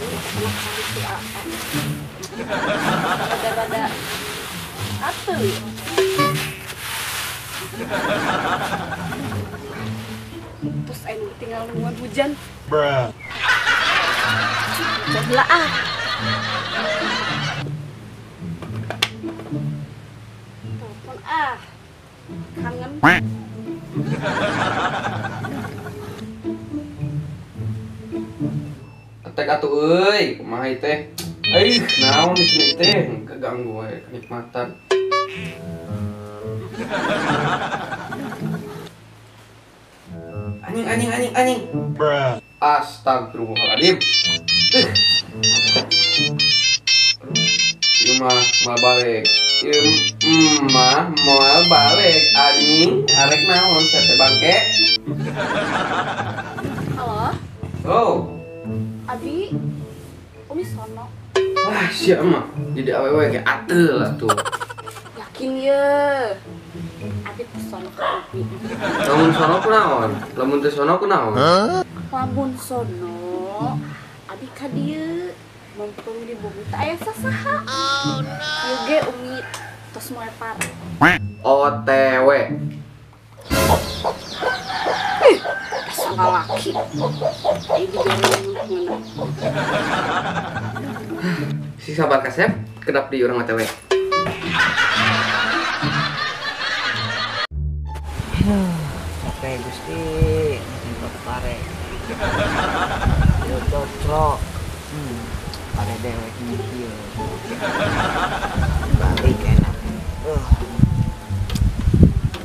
anak kali si AA. Rada-rada atuh ya. Terus aing tinggal nungguan hujan. Bruh. Hujan lah ah. Telepon ah. Kangen. Tek atuh euy, kumaha ieu teh? Naon ieu teh? Keganggu we kenikmatan. Anjing. Bruh. Astagfirullahaladzim. Ieu mah balik. Ieu mah moal balik anjing. Arek naon sate bangke? Halo, Oh. Abi. Umi sono. Wah, sia mah. Jadi awewe ge ateul atuh. Yakin ya. Abi teh sono ka Upi. Lamun sono kunaon? Lamun teu sono kunaon? Lamun sono, Abi ka dieu. Mumpung di bumi teh aya sasaha. Oh no. Ieu ge Umi tos moe parah. OTW. Sangka laki. Ayo dibiarin mana. Si sabar kasep kedap di urang OTW. Oke Gusti, untuk pare. Yo cocok. Pare dewek kieu. Balik enak.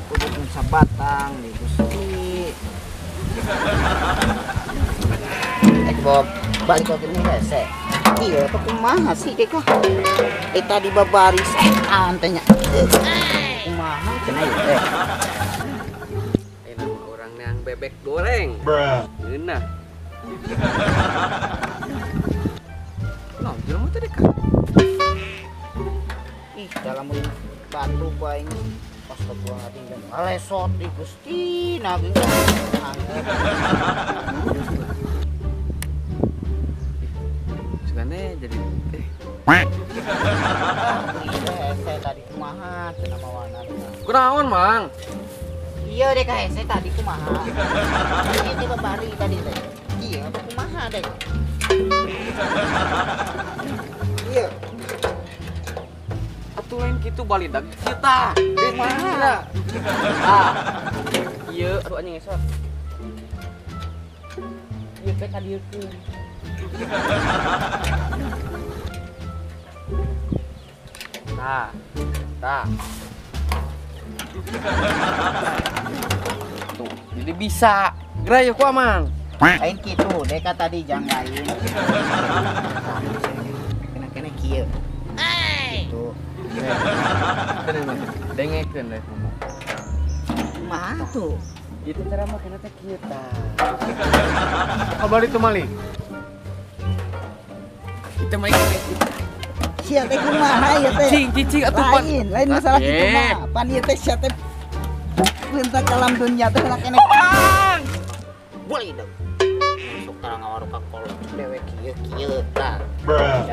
Kudu sabatang di Gusti. Bob, balik ke ini hese. Iya, apa kumaha sih kekah? Tadi babaris tanya. Kumaha cenah ieu Nama orang yang bebek goreng. Bruh. Euna. Nah, jelema teh dekat. Ih, dalam bantu bae ini. Astagfirullahaladzim dan alesot di Gusti nabi Segane jadi saya tadi kumaha cenah mawana. kunaon, Mang? Iya deh saya tadi kumaha. Ini babari tadi teh. Iya, apa kumaha deh. Iya. Atuh lain kitu balidag kita. Kumaha? Ieu aduh anjing esot. Ieu teh ka dieu tuh. Tah. Tuh, jadi bisa. Gerayeuh ku Mang. Lain kitu deh ka tadi jang lain. Kena kieu. Gitu. Dengekeun deh ngomong. Kumaha tuh? Itu cara makan teh kieu tah. Kabar itu maling. Kita main Sia teh kumaha ieu teh? cicing atuh pan. Lain masalah kitu mah. Pan ieu teh sia teh perintah kalam dunya teh nak kene. Boleh dong. Masuk tarang ngawaru ka kolot dewe kieu tah. Bruh.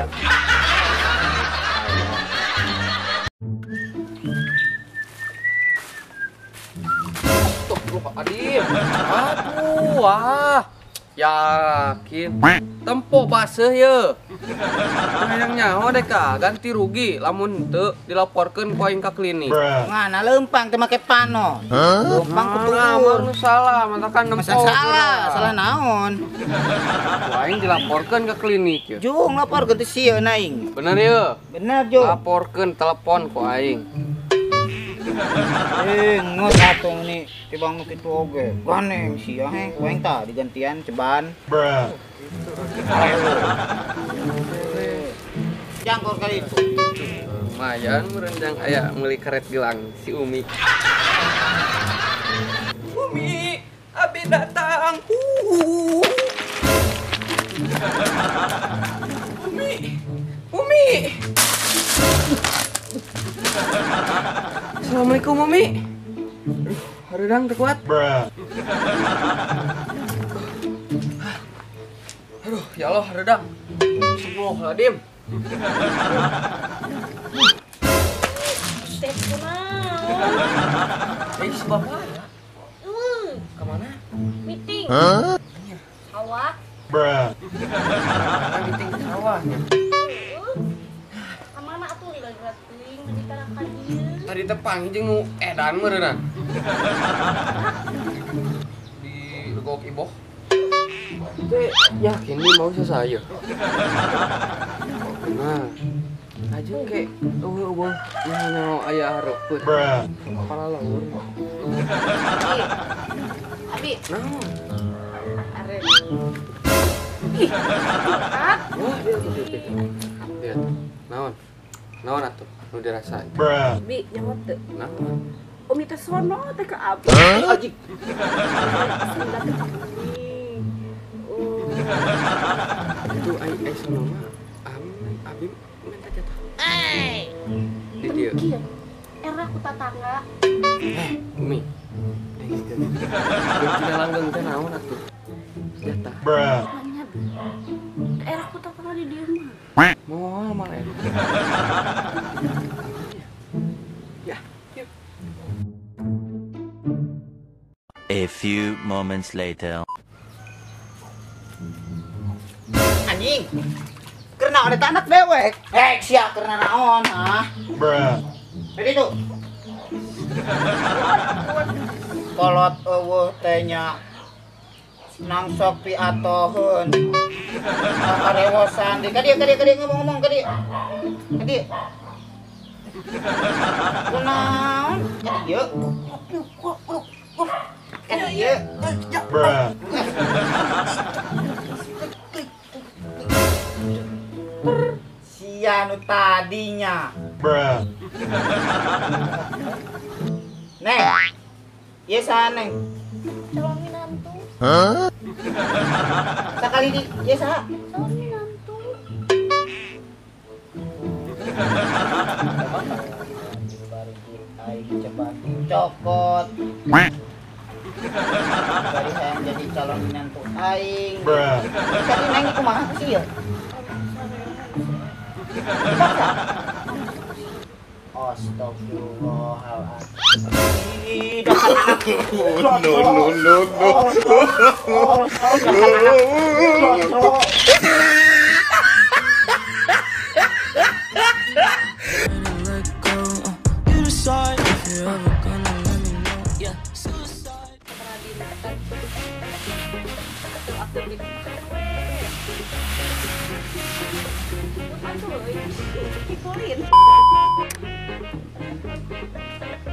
Adil. Aduh, wah. Yakin. Tempo baseuh ye. Hayang nyaho deh ka, ganti rugi lamun teu dilaporkeun ku aing ka klinik. Bruh. Ngana leumpang teh make panos. Leumpang Amun kudu. salah, matakan Masa nempo. salah naon? Ku aing dilaporkeun ke klinik ye. Jung lapor ke sieun aing. Bener ye. Bener Jung. Laporkeun telepon ku aing. Ngot atuh ini tibang nu kitu oge. Ganeng sia he, ku aing tah digantian ceban. Bruh. Jangkor kali itu. Lumayan merenjang aya meuli karet gelang si Umi. Umi, abi datang. Umi. Assalamualaikum Umi. Hareudang teu kuat. Bruh. Aduh, ya Allah hareudang. Astagfirullahaladzim. Teh kunaon? Si bapak kemana? Meeting. Sawah. Meeting ke sawahnya. Kemana atuh lila grating di kana ka dieu? Tadi tepang jeung nu edan meureunna. Di Legok Iboh. Teh yakin nih mau saya. Nah, aja ke eueuh nyaho aya hareupeun. Kepala laur. Abi, Naon? are. Wah, lihat. Naon? Naon atuh? Nu dirasain. Abi, nyamot teu. Naon? Umi teh sono teh ka abi. Ajik. Sunda teh ka kuning. Itu ai sono mah. Abi minta jatah. Di dieu. Kieu. Era ku tatangga. Umi. Kunci langgeng teh naon atuh? Jatah. Nanya Bi. Era ku tatangga di dieu mah. Moal mah eta. Ya, yuk. A few moments later. Anjing. Karena ada anak dewek. Sia karena naon, ha? Jadi tuh. Kolot eueuh teh nya. Nang sok piatoheun. Karewosan di kadieu ngomong-ngomong kadieu. Kadieu. Kunaon? Kadieu. Kadieu. Sia nu tadinya. Neng. Ieu saha Neng? Calon minantu. Sakali di ieu saha? Calon minantu. Aing coba cokot. Dari hayang jadi calon minantu aing. Tadi Neng kumaha sih ya? Astagfirullahaladzim.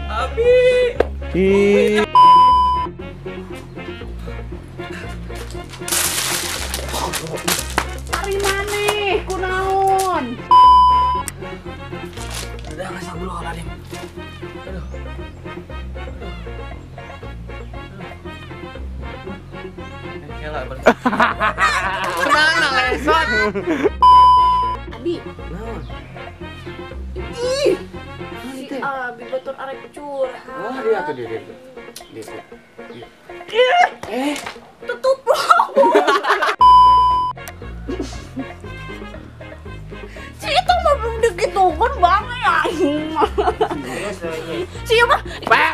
Abi. Ari maneh kunaon? Udah enggak astagfirullahaladzim. Aduh. Kela ber. Tenang na lesot. Abi, Naon? si Abi betul arek curhat. Wah, dia tuh dia. Tutup. Si itu mah belum digitukan bang ya. Si mah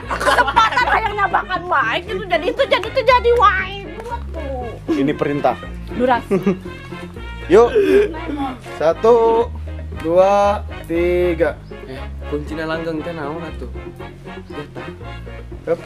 kesempatan hayang nyabakan baik itu jadi wae. Ini perintah. Duras. Yuk. 1, 2, 3. Kuncina langgeng teh naon atuh? Jatah. Hup.